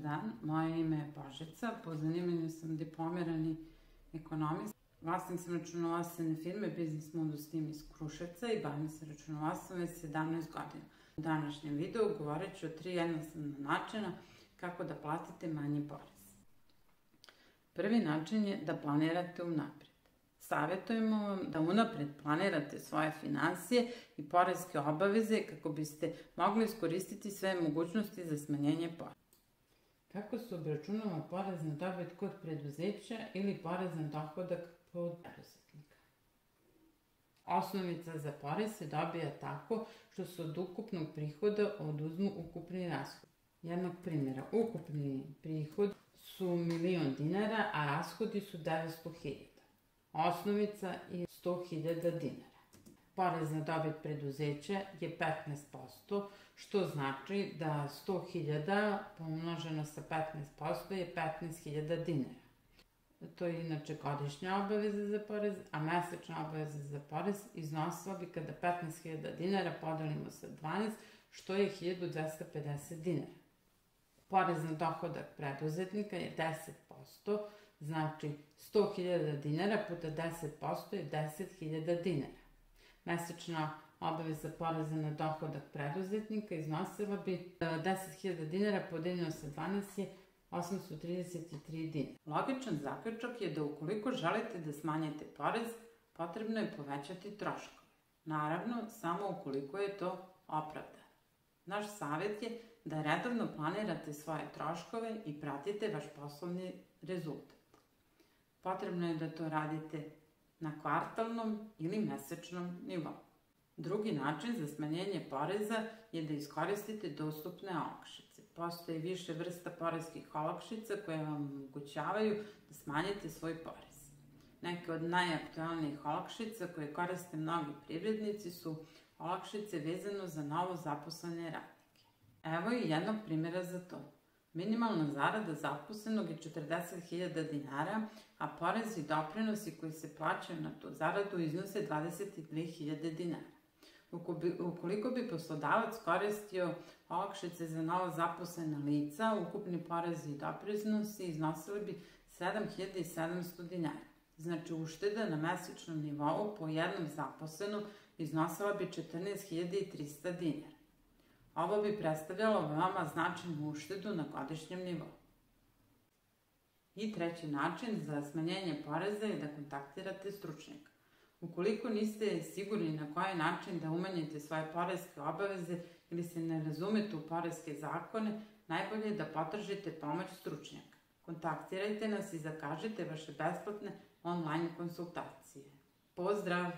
dan, moje ime je Božica, po zanimanju sam diplomirani ekonomist. Vlasnik sam računovodstvene firme Business Mundus Team iz Kruševca i bavim se računovodstvom već 17 godina. U današnjem videu govorit ću o 3 jednostavna načina kako da platite manji porez. Prvi način je da planirate unapred. Savjetujemo vam da unapred planirate svoje finansije i poreske obaveze kako biste mogli iskoristiti sve mogućnosti za smanjenje poreza. Kako se obračunava porez na dobit kod preduzeća ili porez na dohodak kod preduzetnika? Osnovica za porez se dobija tako što se od ukupnog prihoda oduzmu ukupni rashod. Jednog primjera, ukupni prihod su 1.000.000 dinara, a rashodi su 900.000. Osnovica je 100.000 dinara. Porez na dobit preduzeća je 15%, što znači da 100.000 pomnoženo sa 15% je 15.000 dinara. To je inače godišnja obaveza za porez, a mesečna obaveza za porez iznosila bi kada 15.000 dinara podelimo sa 12, što je 1.250 dinara. Porez na dohodak preduzetnika je 10%, znači 100.000 dinara puta 10% je 10.000 dinara. Mesečna obaveza poreza na dohodak preduzetnika iznosila bi 10.000 dinara podeljeno sa 12 je 833 dinara. Logičan zaključak je da ukoliko želite da smanjite porez, potrebno je povećati troškove. Naravno, samo ukoliko je to opravdano. Naš savjet je da redovno planirate svoje troškove i pratite vaš poslovni rezultat. Potrebno je da to radite na kvartalnom ili mesečnom nivou. Drugi način za smanjenje poreza je da iskoristite dostupne olakšice. Postoji više vrsta poreskih olakšica koje vam omogućavaju da smanjite svoj porez. Neke od najaktualnijih olakšica koje koriste mnogi privrednici su olakšice vezano za novo zaposlene radnike. Evo i jednog primjera za to. Minimalna zarada zaposlenog je 40.000 dinara, a porezi i doprinosi koji se plaćaju na tu zaradu iznose 22.000 dinara. Ukoliko bi poslodavac koristio olakšice za novo zaposlena lica, ukupni porezi i doprinosi iznosili bi 7.700 dinara. Znači ušteda na mesečnom nivou po jednom zaposlenom iznosila bi 14.300 dinara. Ovo bi predstavljalo veoma značajnu uštedu na godišnjem nivou. I treći način za smanjenje poreza je da kontaktirate stručnjaka. Ukoliko niste sigurni na koji način da umanjite svoje poreske obaveze ili se ne razumete u poreske zakone, najbolje je da potražite pomoć stručnjaka. Kontaktirajte nas i zakažite vaše besplatne online konsultacije. Pozdrav!